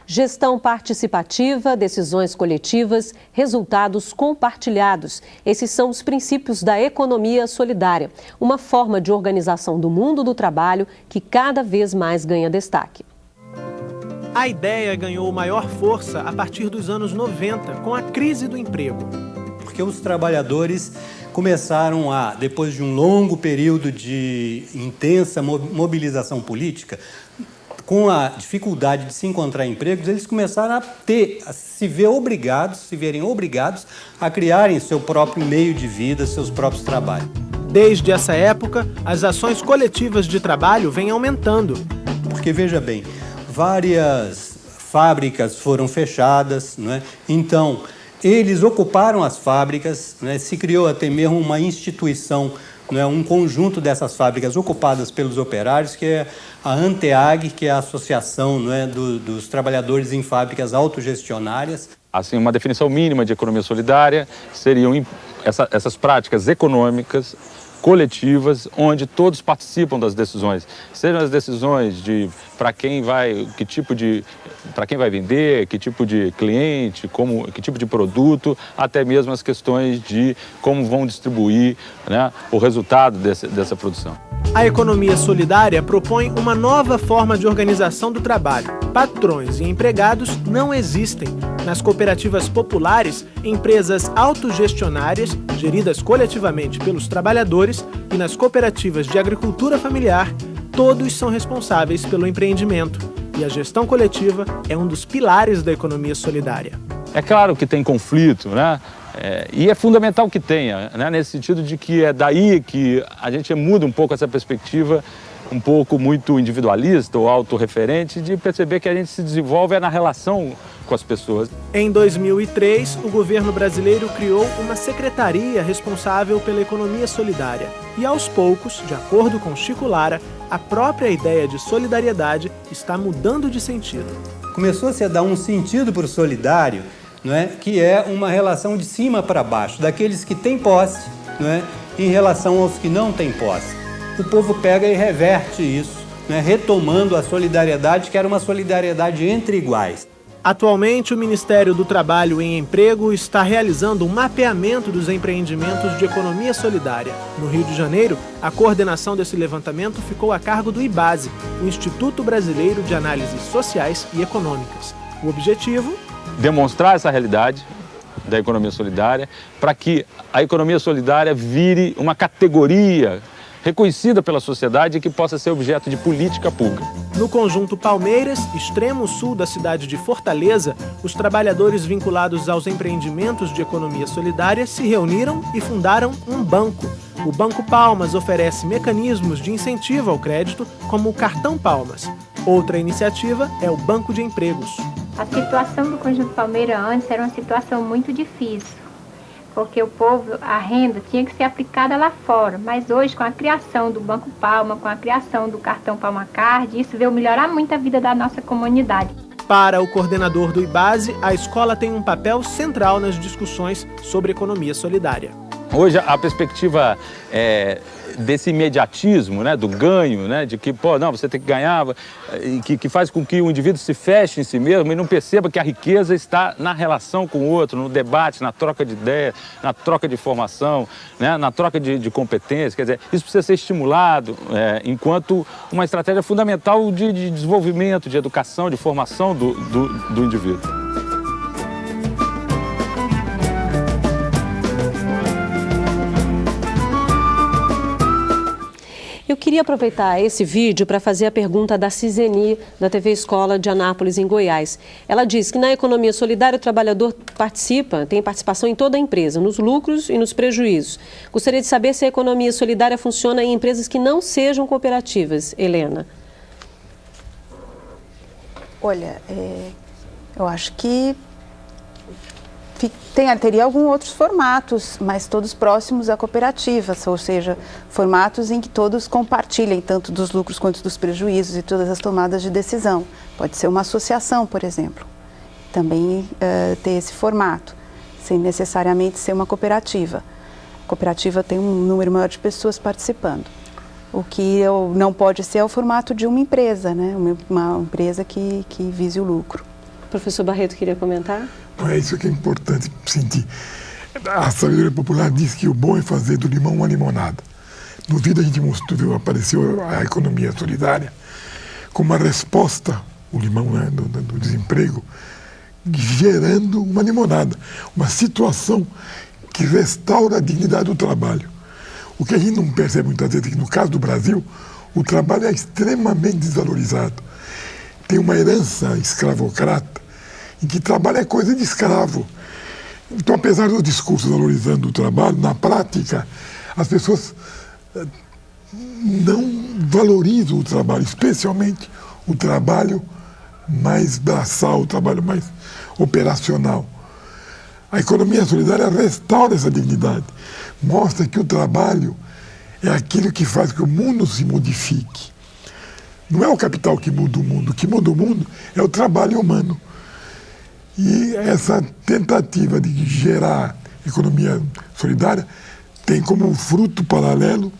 Gestão participativa, decisões coletivas, resultados compartilhados. Esses são os princípios da economia solidária, uma forma de organização do mundo do trabalho que cada vez mais ganha destaque. A ideia ganhou maior força a partir dos anos 90, com a crise do emprego. Porque os trabalhadores começaram a, depois de um longo período de intensa mobilização política, com a dificuldade de se encontrar empregos, eles começaram a se verem obrigados a criarem seu próprio meio de vida, seus próprios trabalhos. Desde essa época, as ações coletivas de trabalho vêm aumentando. Porque, veja bem, várias fábricas foram fechadas, não é? Então, eles ocuparam as fábricas, né? Se criou até mesmo uma instituição, não é? Um conjunto dessas fábricas ocupadas pelos operários, que é a ANTEAG, que é a Associação, não é? dos Trabalhadores em Fábricas Autogestionárias. Assim, uma definição mínima de economia solidária seriam essas práticas econômicas coletivas, onde todos participam das decisões, sejam as decisões de para quem vai vender, que tipo de cliente, que tipo de produto, até mesmo as questões de como vão distribuir, né, o resultado dessa produção. A economia solidária propõe uma nova forma de organização do trabalho. Patrões e empregados não existem. Nas cooperativas populares, empresas autogestionárias, geridas coletivamente pelos trabalhadores, e nas cooperativas de agricultura familiar, todos são responsáveis pelo empreendimento. E a gestão coletiva é um dos pilares da economia solidária. É claro que tem conflito, né? E é fundamental que tenha, né? Nesse sentido de que é daí que a gente muda um pouco essa perspectiva, um pouco muito individualista ou autorreferente, de perceber que a gente se desenvolve na relação com as pessoas. Em 2003, o governo brasileiro criou uma secretaria responsável pela economia solidária. E aos poucos, de acordo com Chico Lara, a própria ideia de solidariedade está mudando de sentido. Começou-se a dar um sentido para o solidário, não é? Que é uma relação de cima para baixo, daqueles que têm posse, não é? Em relação aos que não têm posse. O povo pega e reverte isso, né? Retomando a solidariedade, que era uma solidariedade entre iguais. Atualmente, o Ministério do Trabalho e Emprego está realizando um mapeamento dos empreendimentos de economia solidária. No Rio de Janeiro, a coordenação desse levantamento ficou a cargo do IBASE, o Instituto Brasileiro de Análises Sociais e Econômicas. O objetivo? Demonstrar essa realidade da economia solidária para que a economia solidária vire uma categoria reconhecida pela sociedade e que possa ser objeto de política pública. No conjunto Palmeiras, extremo sul da cidade de Fortaleza, os trabalhadores vinculados aos empreendimentos de economia solidária se reuniram e fundaram um banco. O Banco Palmas oferece mecanismos de incentivo ao crédito, como o Cartão Palmas. Outra iniciativa é o Banco de Empregos. A situação do Conjunto Palmeiras antes era uma situação muito difícil, porque o povo, a renda tinha que ser aplicada lá fora. Mas hoje, com a criação do Banco Palma, com a criação do Cartão Palma Card, isso veio melhorar muito a vida da nossa comunidade. Para o coordenador do IBASE, a escola tem um papel central nas discussões sobre economia solidária. Hoje a perspectiva desse imediatismo, né, do ganho, né, de que, você tem que ganhar, que faz com que o indivíduo se feche em si mesmo e não perceba que a riqueza está na relação com o outro, no debate, na troca de ideias, na troca de informação, né, na troca de competências. Quer dizer, isso precisa ser estimulado enquanto uma estratégia fundamental de desenvolvimento, de educação, de formação do indivíduo. Eu queria aproveitar esse vídeo para fazer a pergunta da Ciseni, da TV Escola de Anápolis, em Goiás. Ela diz que na economia solidária o trabalhador tem participação em toda a empresa, nos lucros e nos prejuízos. Gostaria de saber se a economia solidária funciona em empresas que não sejam cooperativas. Helena. Olha, eu acho que teria alguns outros formatos, mas todos próximos a cooperativas, ou seja, formatos em que todos compartilhem tanto dos lucros quanto dos prejuízos e todas as tomadas de decisão. Pode ser uma associação, por exemplo, também ter esse formato, sem necessariamente ser uma cooperativa. A cooperativa tem um número maior de pessoas participando. O que não pode ser é o formato de uma empresa, né? Uma empresa que vise o lucro. Professor Barreto queria comentar? Então é isso que é importante sentir. A sabedoria popular diz que o bom é fazer do limão uma limonada. No vídeo a gente mostrou, apareceu a economia solidária como uma resposta, o limão, né, do desemprego, gerando uma limonada, uma situação que restaura a dignidade do trabalho. O que a gente não percebe muitas vezes é que no caso do Brasil, o trabalho é extremamente desvalorizado. Tem uma herança escravocrata em que trabalho é coisa de escravo. Então, apesar dos discursos valorizando o trabalho, na prática, as pessoas não valorizam o trabalho, especialmente o trabalho mais braçal, o trabalho mais operacional. A economia solidária restaura essa dignidade, mostra que o trabalho é aquilo que faz que o mundo se modifique. Não é o capital que muda o mundo, o que muda o mundo é o trabalho humano. E essa tentativa de gerar economia solidária tem como fruto paralelo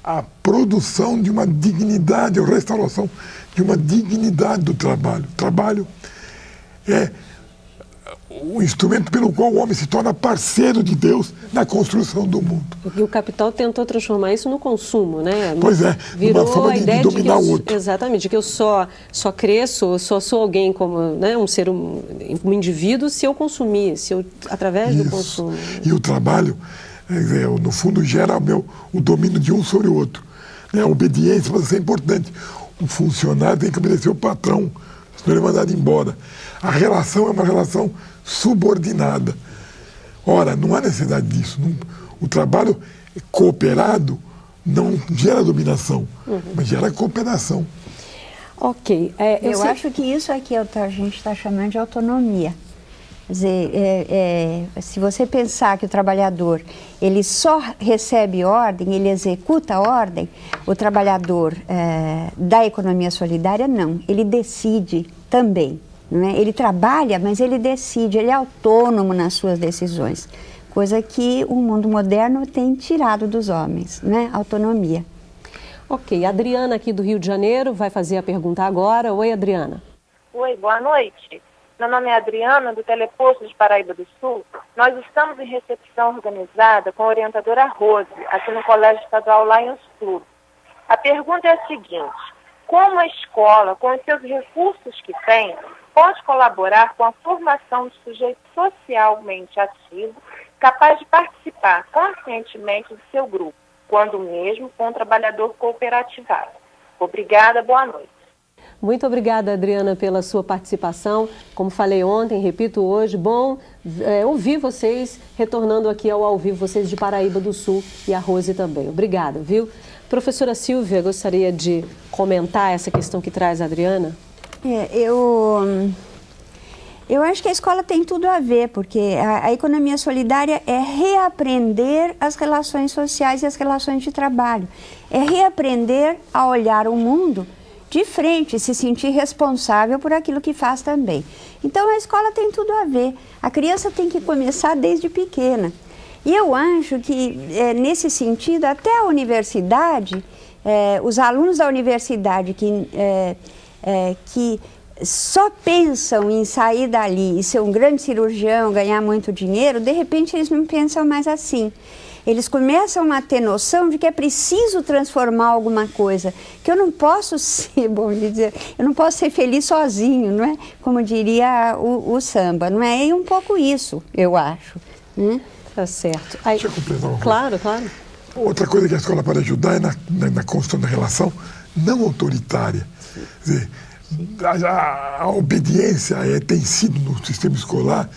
a produção de uma dignidade, a restauração de uma dignidade do trabalho. O trabalho é o instrumento pelo qual o homem se torna parceiro de Deus na construção do mundo. Porque o capital tentou transformar isso no consumo, né? Pois é, virou uma forma a de ideia dominar de que o outro. Exatamente, de que eu só cresço, só sou alguém como, né, um indivíduo se eu consumir, através do consumo. E o trabalho, no fundo, gera o domínio de um sobre o outro. A obediência vai ser importante. O funcionário tem que obedecer o patrão, senão ele é mandado embora. A relação é uma relação subordinada. Ora, não há necessidade disso. O trabalho cooperado não gera dominação, mas gera cooperação. Ok. Eu acho que isso aqui a gente está chamando de autonomia. Quer dizer, se você pensar que o trabalhador ele só recebe ordem, ele executa a ordem, o trabalhador da economia solidária não, ele decide também. Não é? Ele trabalha, mas ele decide, ele é autônomo nas suas decisões, coisa que o mundo moderno tem tirado dos homens, né? Autonomia. Ok, a Adriana aqui do Rio de Janeiro vai fazer a pergunta agora. Oi, Adriana. Oi, boa noite. Meu nome é Adriana, do Teleposto de Paraíba do Sul. Nós estamos em recepção organizada com a orientadora Rose, aqui no Colégio Estadual Lions Club. A pergunta é a seguinte: como a escola, com os seus recursos que tem, pode colaborar com a formação de sujeito socialmente ativo, capaz de participar conscientemente do seu grupo, quando mesmo com um trabalhador cooperativado? Obrigada, boa noite. Muito obrigada, Adriana, pela sua participação. Como falei ontem, repito hoje, bom ouvir vocês retornando aqui ao vivo, vocês de Paraíba do Sul e a Rose também. Obrigada, viu? Professora Silvia, gostaria de comentar essa questão que traz a Adriana? Eu acho que a escola tem tudo a ver, porque a economia solidária é reaprender as relações sociais e as relações de trabalho. É reaprender a olhar o mundo de frente, se sentir responsável por aquilo que faz também. Então a escola tem tudo a ver. A criança tem que começar desde pequena. E eu acho que, nesse sentido, até a universidade, os alunos da universidade que só pensam em sair dali e ser um grande cirurgião, ganhar muito dinheiro, de repente eles não pensam mais assim. Eles começam a ter noção de que é preciso transformar alguma coisa, que eu não posso ser, eu não posso ser feliz sozinho, não é? Como diria o samba, não é? E um pouco isso, eu acho. Tá certo. Deixa eu completar uma coisa. Claro. Outra coisa que a escola pode ajudar é na construção da relação não autoritária. Quer dizer, a obediência tem sido no sistema escolar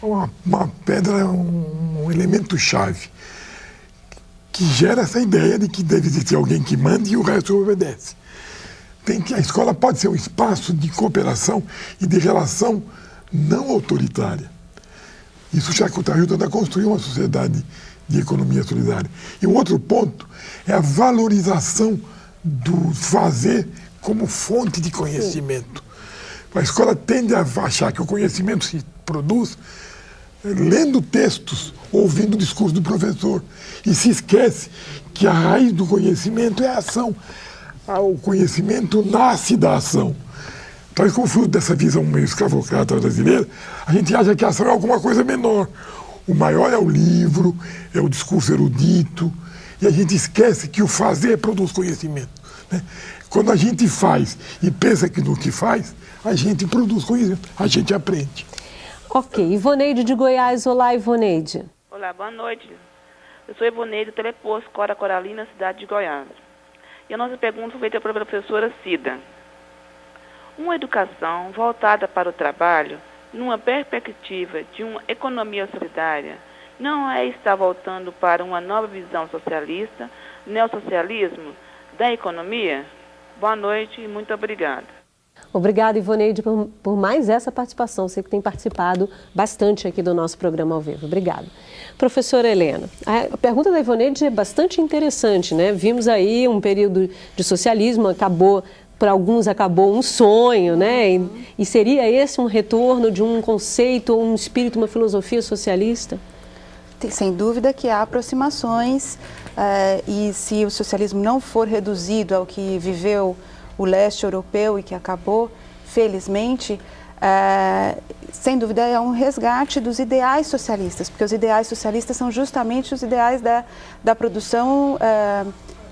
uma pedra, um elemento-chave, que gera essa ideia de que deve existir alguém que manda e o resto obedece. A escola pode ser um espaço de cooperação e de relação não autoritária. Isso já ajuda a construir uma sociedade de economia solidária. E um outro ponto é a valorização do fazer como fonte de conhecimento. A escola tende a achar que o conhecimento se produz lendo textos, ouvindo o discurso do professor, e se esquece que a raiz do conhecimento é a ação. O conhecimento nasce da ação. Talvez como fruto dessa visão meio escravocrata brasileira, a gente acha que a ação é alguma coisa menor. O maior é o livro, é o discurso erudito, e a gente esquece que o fazer produz conhecimento, né? Quando a gente faz e pensa que no que faz, a gente produz conhecimento, a gente aprende. Ok. Ivoneide de Goiás. Olá, Ivoneide. Olá, boa noite. Eu sou Ivoneide do Teleposto Cora Coralina, cidade de Goiás. E a nossa pergunta foi feita pela professora Cida. Uma educação voltada para o trabalho, numa perspectiva de uma economia solidária, não é estar voltando para uma nova visão socialista, neossocialismo da economia? Boa noite e muito obrigada. Obrigada, Ivoneide, por mais essa participação. Sei que tem participado bastante aqui do nosso programa ao vivo. Obrigada. Professora Helena, a pergunta da Ivoneide é bastante interessante, né? Vimos aí um período de socialismo, para alguns acabou um sonho, né? E seria esse um retorno de um conceito, um espírito, uma filosofia socialista? Sem dúvida que há aproximações, e se o socialismo não for reduzido ao que viveu o leste europeu e que acabou, felizmente, sem dúvida é um resgate dos ideais socialistas, porque os ideais socialistas são justamente os ideais da produção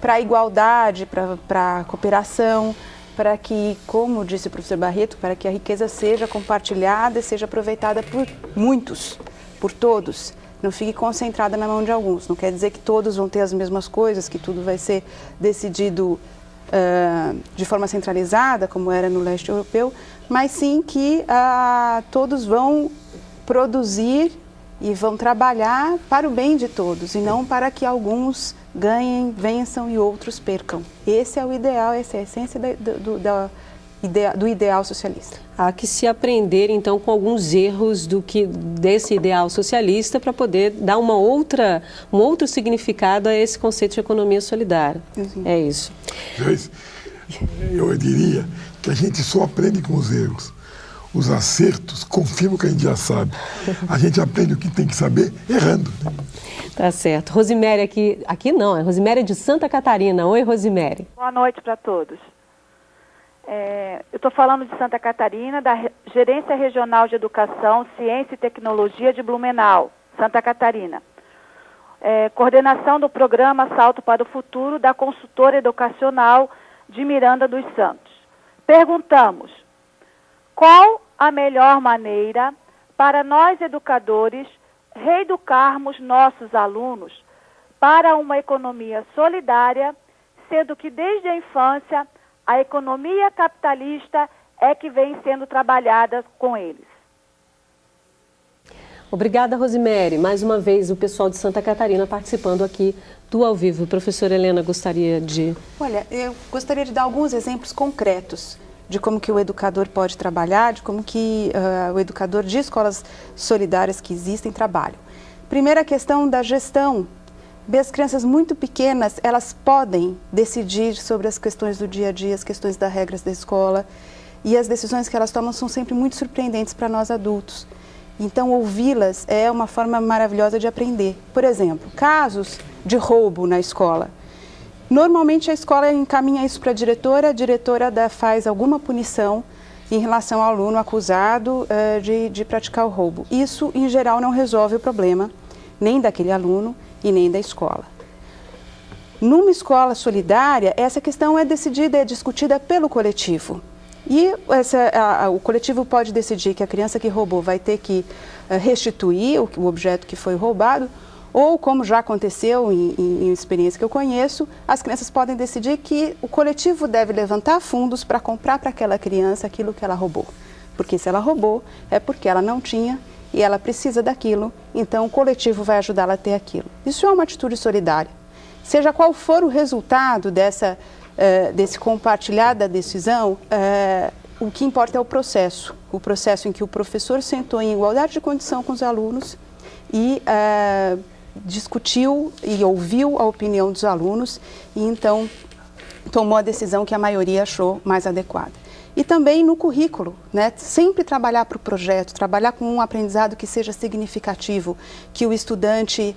para a igualdade, para a cooperação, para que, como disse o professor Barreto, para que a riqueza seja compartilhada e seja aproveitada por muitos, por todos. Não fique concentrada na mão de alguns. Não quer dizer que todos vão ter as mesmas coisas, que tudo vai ser decidido de forma centralizada, como era no leste europeu, mas sim que todos vão produzir e vão trabalhar para o bem de todos, e não para que alguns ganhem, vençam e outros percam. Esse é o ideal, essa é a essência do ideal socialista. Há que se aprender, então, com alguns erros desse ideal socialista para poder dar um outro significado a esse conceito de economia solidária. Uhum. É isso. Eu diria que a gente só aprende com os erros. Os acertos confirmam que a gente já sabe. A gente aprende o que tem que saber errando. Tá certo. Rosiméria aqui não, é Rosiméria de Santa Catarina. Oi, Rosiméria. Boa noite para todos. Eu estou falando de Santa Catarina, da Gerência Regional de Educação, Ciência e Tecnologia de Blumenau, Santa Catarina. Coordenação do programa Salto para o Futuro da consultora educacional de Miranda dos Santos. Perguntamos: qual a melhor maneira para nós educadores reeducarmos nossos alunos para uma economia solidária, sendo que desde a infância a economia capitalista é que vem sendo trabalhada com eles? Obrigada, Rosiméria. Mais uma vez o pessoal de Santa Catarina participando aqui do Ao Vivo. Professora Helena gostaria de... Olha, eu gostaria de dar alguns exemplos concretos de como que o educador pode trabalhar, de como que o educador de escolas solidárias que existem trabalham. Primeira questão da gestão. As crianças muito pequenas, elas podem decidir sobre as questões do dia a dia, as questões das regras da escola, e as decisões que elas tomam são sempre muito surpreendentes para nós adultos. Então, ouvi-las é uma forma maravilhosa de aprender. Por exemplo, casos de roubo na escola. Normalmente a escola encaminha isso para a diretora faz alguma punição em relação ao aluno acusado de praticar o roubo. Isso, em geral, não resolve o problema, nem daquele aluno e nem da escola. Numa escola solidária, essa questão é discutida pelo coletivo. E o coletivo pode decidir que a criança que roubou vai ter que restituir o objeto que foi roubado, ou, como já aconteceu em experiência que eu conheço, as crianças podem decidir que o coletivo deve levantar fundos para comprar para aquela criança aquilo que ela roubou. Porque se ela roubou, é porque ela não tinha e ela precisa daquilo, então o coletivo vai ajudá-la a ter aquilo. Isso é uma atitude solidária. Seja qual for o resultado desse compartilhar da decisão, o que importa é o processo em que o professor sentou em igualdade de condição com os alunos e discutiu e ouviu a opinião dos alunos e então tomou a decisão que a maioria achou mais adequada. E também no currículo, né? Sempre trabalhar para o projeto, trabalhar com um aprendizado que seja significativo, que o estudante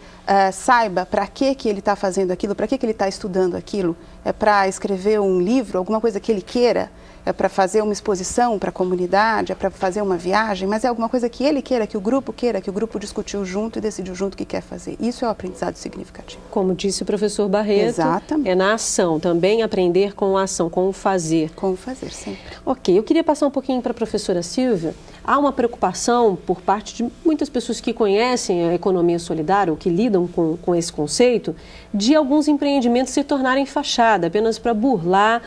saiba para que ele está fazendo aquilo, para que ele está estudando aquilo. É para escrever um livro, alguma coisa que ele queira, é para fazer uma exposição para a comunidade, é para fazer uma viagem, mas é alguma coisa que ele queira, que o grupo queira, que o grupo discutiu junto e decidiu junto o que quer fazer. Isso é o aprendizado significativo. Como disse o professor Barreto, exatamente, é na ação, também aprender com a ação, com o fazer. Com o fazer, sempre. Ok, eu queria passar um pouquinho para a professora Silvia. Há uma preocupação por parte de muitas pessoas que conhecem a economia solidária, ou que lidam com esse conceito, de alguns empreendimentos se tornarem fachada, apenas para burlar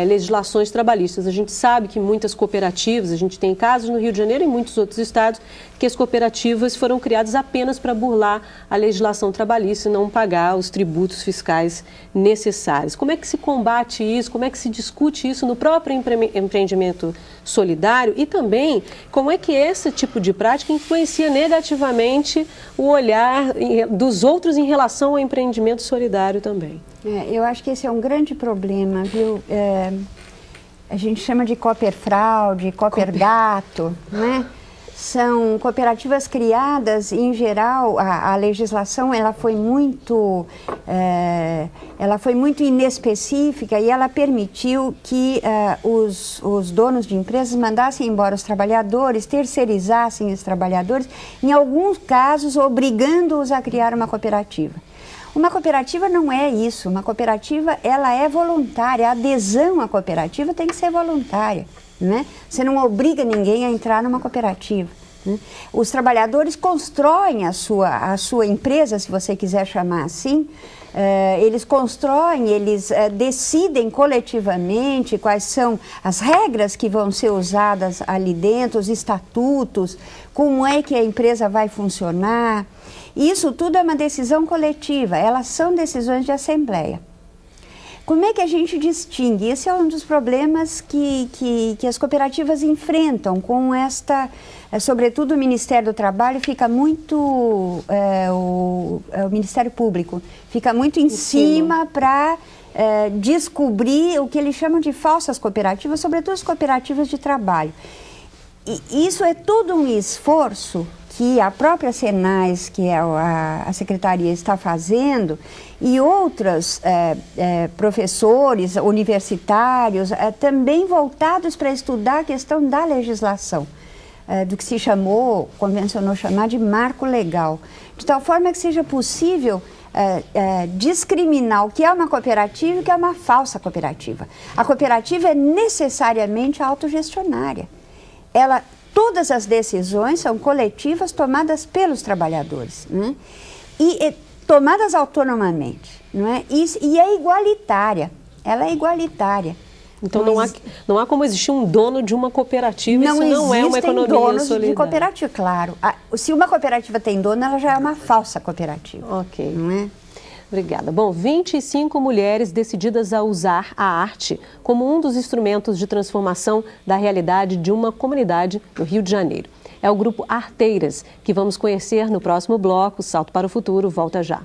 legislações trabalhistas. A gente sabe que muitas cooperativas, a gente tem casos no Rio de Janeiro e em muitos outros estados, que as cooperativas foram criadas apenas para burlar a legislação trabalhista e não pagar os tributos fiscais necessários. Como é que se combate isso? Como é que se discute isso no próprio empreendimento solidário? E também, como é que esse tipo de prática influencia negativamente o olhar dos outros em relação ao empreendimento solidário também? Eu acho que esse é um grande problema, viu? A gente chama de cooperfraude, coopergato, né? São cooperativas criadas, em geral, a legislação ela foi muito inespecífica e ela permitiu que os donos de empresas mandassem embora os trabalhadores, terceirizassem os trabalhadores, em alguns casos obrigando-os a criar uma cooperativa. Uma cooperativa não é isso, uma cooperativa ela é voluntária, a adesão à cooperativa tem que ser voluntária. Né? Você não obriga ninguém a entrar numa cooperativa. Né? Os trabalhadores constroem a sua empresa, se você quiser chamar assim, eles constroem, eles decidem coletivamente quais são as regras que vão ser usadas ali dentro, os estatutos, como é que a empresa vai funcionar. Isso tudo é uma decisão coletiva, elas são decisões de assembleia. Como é que a gente distingue? Esse é um dos problemas que as cooperativas enfrentam com esta, sobretudo o Ministério do Trabalho fica muito, o Ministério Público fica muito em cima para descobrir o que eles chamam de falsas cooperativas, sobretudo as cooperativas de trabalho. E isso é todo um esforço que a própria Senais, que é a Secretaria, está fazendo, e outros professores universitários também voltados para estudar a questão da legislação, do que se convencionou chamar de marco legal, de tal forma que seja possível discriminar o que é uma cooperativa e o que é uma falsa cooperativa. A cooperativa é necessariamente autogestionária. Todas as decisões são coletivas tomadas pelos trabalhadores, né? E tomadas autonomamente, não é? E é igualitária, ela é igualitária. Então não há como existir um dono de uma cooperativa, isso não é uma economia donos solidária. De cooperativa, claro. Se uma cooperativa tem dono, ela já é uma falsa cooperativa. Ok. Não é? Obrigada. Bom, 25 mulheres decididas a usar a arte como um dos instrumentos de transformação da realidade de uma comunidade no Rio de Janeiro. É o grupo Arteiras, que vamos conhecer no próximo bloco. Salto para o Futuro, volta já.